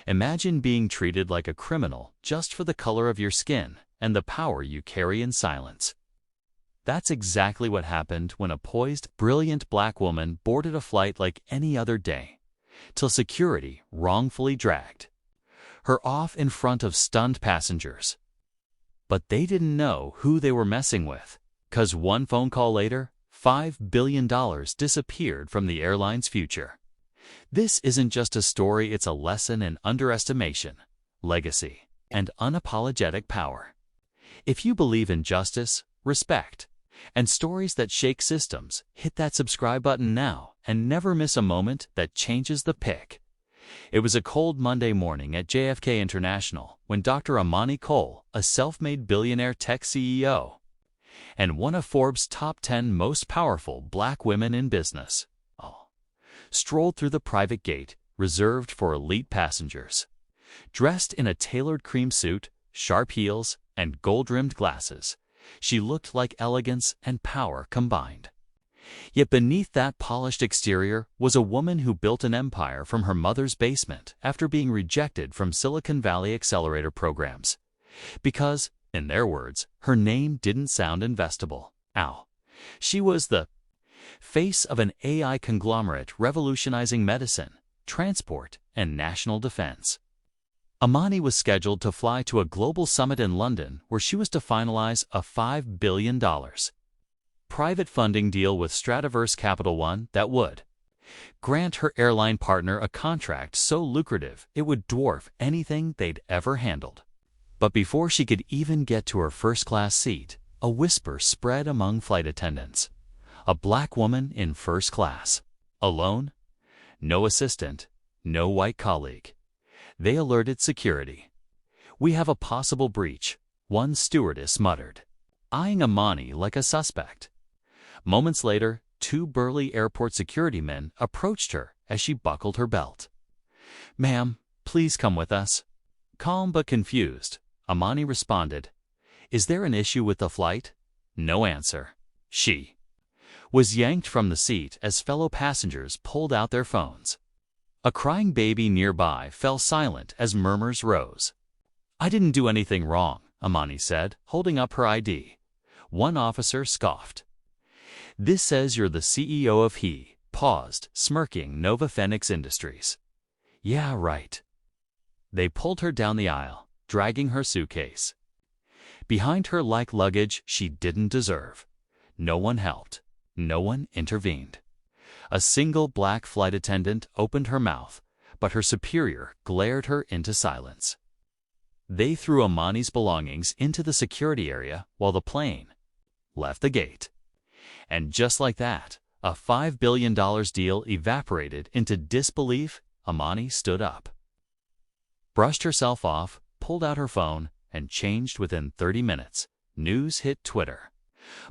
Imagine being treated like a criminal just for the color of your skin and the power you carry in silence. That's exactly what happened when a poised, brilliant black woman boarded a flight like any other day, till security wrongfully dragged her off in front of stunned passengers. But they didn't know who they were messing with, 'cause one phone call later, $5 billion disappeared from the airline's future. This isn't just a story, it's a lesson in underestimation, legacy, and unapologetic power. If you believe in justice, respect, and stories that shake systems, hit that subscribe button now and never miss a moment that changes the pic. It was a cold Monday morning at JFK International when Dr. Amani Cole, a self-made billionaire tech CEO, and one of Forbes' top 10 most powerful black women in business, strolled through the private gate reserved for elite passengers. Dressed in a tailored cream suit, sharp heels, and gold-rimmed glasses, she looked like elegance and power combined. Yet beneath that polished exterior was a woman who built an empire from her mother's basement after being rejected from Silicon Valley accelerator programs. Because, in their words, her name didn't sound investable. She was the face of an AI conglomerate revolutionizing medicine, transport, and national defense. Amani was scheduled to fly to a global summit in London where she was to finalize a $5 billion private funding deal with Stratoverse Capital One that would grant her airline partner a contract so lucrative it would dwarf anything they'd ever handled. But before she could even get to her first-class seat, a whisper spread among flight attendants. A black woman in first class. Alone? No assistant, no white colleague. They alerted security. "We have a possible breach," one stewardess muttered, eyeing Amani like a suspect. Moments later, two burly airport security men approached her as she buckled her belt. "Ma'am, please come with us." Calm but confused, Amani responded, "Is there an issue with the flight?" No answer. She was yanked from the seat as fellow passengers pulled out their phones. A crying baby nearby fell silent as murmurs rose. "I didn't do anything wrong," Amani said, holding up her ID. One officer scoffed. "This says you're the CEO of He paused, smirking Nova Phoenix Industries." "Yeah, right." They pulled her down the aisle, dragging her suitcase behind her like luggage she didn't deserve. No one helped. No one intervened. A single black flight attendant opened her mouth, but her superior glared her into silence. They threw Amani's belongings into the security area while the plane left the gate. And just like that, a $5 billion deal evaporated into disbelief. Amani stood up, brushed herself off, pulled out her phone, and changed within 30 minutes. News hit Twitter.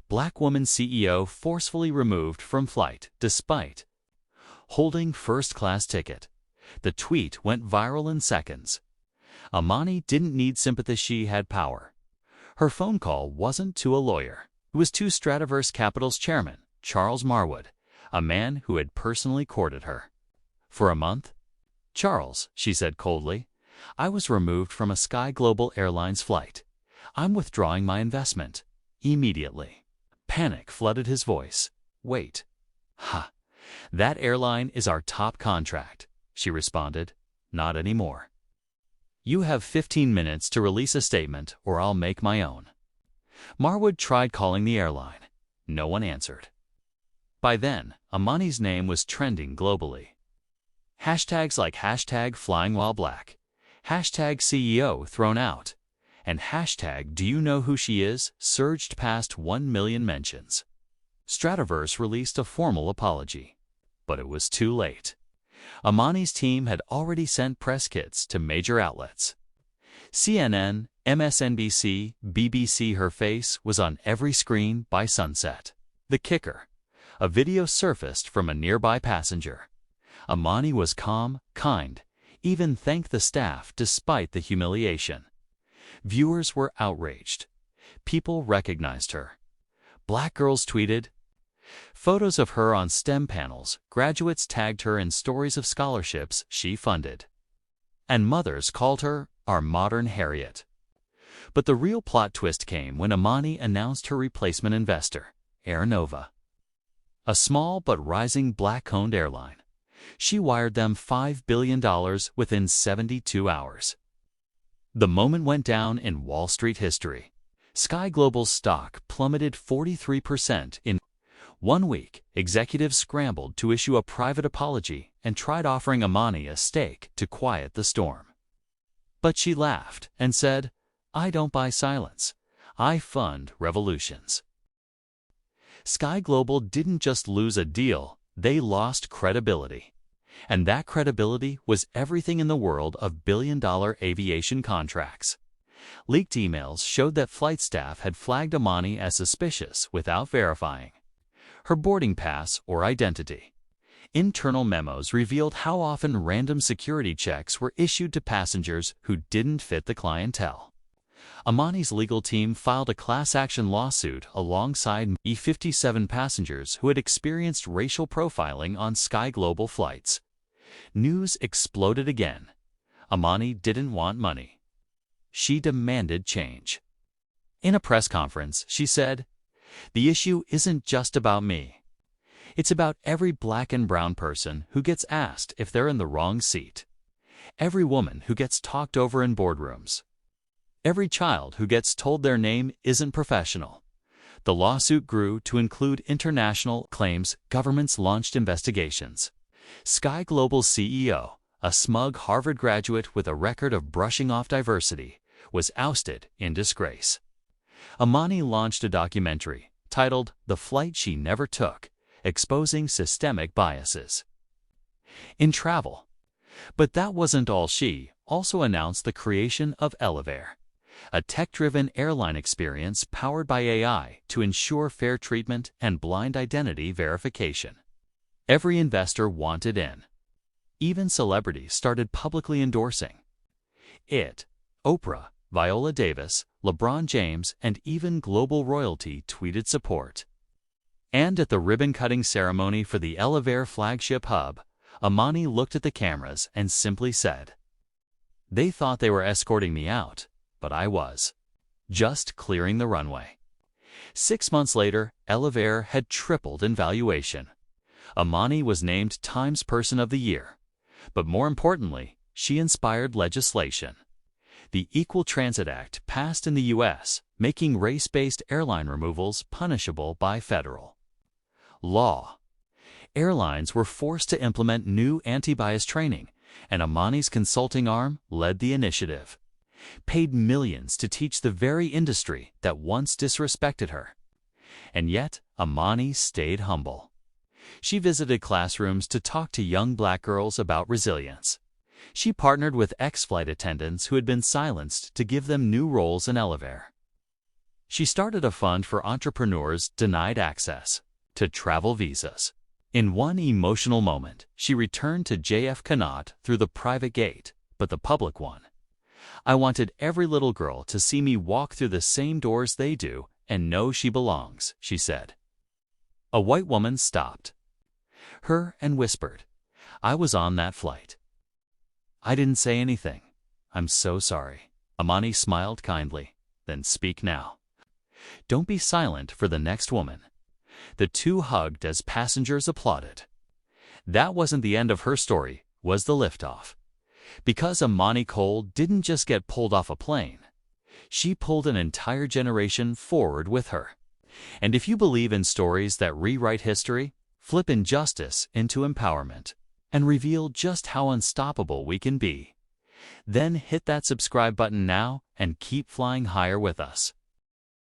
Black woman CEO forcefully removed from flight despite holding first-class ticket. The tweet went viral in seconds. Amani didn't need sympathy, she had power. Her phone call wasn't to a lawyer. It was to Stratoverse Capital's chairman, Charles Marwood, a man who had personally courted her. "For a month?" "Charles," she said coldly, "I was removed from a Sky Global Airlines flight. I'm withdrawing my investment. Immediately." Panic flooded his voice. "Wait. That airline is our top contract," she responded. "Not anymore. You have 15 minutes to release a statement or I'll make my own." Marwood tried calling the airline. No one answered. By then, Amani's name was trending globally. Hashtags like #FlyingWhileBlack, #CEO thrown out, and #Do you know who she is surged past 1 million mentions. Stratoverse released a formal apology, but it was too late. Amani's team had already sent press kits to major outlets. CNN, MSNBC, BBC. Her face was on every screen by sunset. The kicker: a video surfaced from a nearby passenger. Amani was calm, kind, even thanked the staff despite the humiliation. Viewers were outraged. People recognized her. Black girls tweeted photos of her on STEM panels. Graduates tagged her in stories of scholarships she funded. and mothers called her our modern Harriet. But the real plot twist came when Amani announced her replacement investor, Air Nova, a small but rising black-owned airline. She wired them $5 billion within 72 hours. The moment went down in Wall Street history. Sky Global's stock plummeted 43% in 1 week. Executives scrambled to issue a private apology and tried offering Amani a stake to quiet the storm. But she laughed and said, "I don't buy silence. I fund revolutions." Sky Global didn't just lose a deal, they lost credibility. And that credibility was everything in the world of billion-dollar aviation contracts. Leaked emails showed that flight staff had flagged Amani as suspicious without verifying her boarding pass or identity. Internal memos revealed how often random security checks were issued to passengers who didn't fit the clientele. Amani's legal team filed a class action lawsuit alongside 57 passengers who had experienced racial profiling on Sky Global flights. News exploded again. Amani didn't want money. She demanded change. In a press conference, she said, "The issue isn't just about me. It's about every black and brown person who gets asked if they're in the wrong seat. Every woman who gets talked over in boardrooms. Every child who gets told their name isn't professional." The lawsuit grew to include international claims. Governments launched investigations. Sky Global's CEO, a smug Harvard graduate with a record of brushing off diversity, was ousted in disgrace. Amani launched a documentary titled "The Flight She Never Took," exposing systemic biases in travel. But that wasn't all. She also announced the creation of Airline, a tech-driven airline experience powered by AI to ensure fair treatment and blind identity verification. Every investor wanted in. Even celebrities started publicly endorsing it. Oprah, Viola Davis, LeBron James, and even global royalty tweeted support. And at the ribbon-cutting ceremony for the Airline flagship hub, Amani looked at the cameras and simply said, "They thought they were escorting me out, but I was just clearing the runway." 6 months later, Airline had tripled in valuation. Amani was named Times Person of the Year. But more importantly, she inspired legislation. The Equal Transit Act passed in the U.S., making race-based airline removals punishable by federal law. Airlines were forced to implement new anti-bias training, and Amani's consulting arm led the initiative. Paid millions to teach the very industry that once disrespected her. And yet, Amani stayed humble. She visited classrooms to talk to young black girls about resilience. She partnered with ex-flight attendants who had been silenced to give them new roles in Airline. She started a fund for entrepreneurs denied access to travel visas. In one emotional moment, she returned to JF Connaught through the private gate, but the public one. "I wanted every little girl to see me walk through the same doors they do and know she belongs," she said. A white woman stopped her and whispered, "I was on that flight. I didn't say anything. I'm so sorry." Amani smiled kindly. "Then speak now. Don't be silent for the next woman." The two hugged as passengers applauded. That wasn't the end of her story, was the liftoff. Because Amani Cole didn't just get pulled off a plane. She pulled an entire generation forward with her. And if you believe in stories that rewrite history, flip injustice into empowerment, and reveal just how unstoppable we can be, then hit that subscribe button now and keep flying higher with us.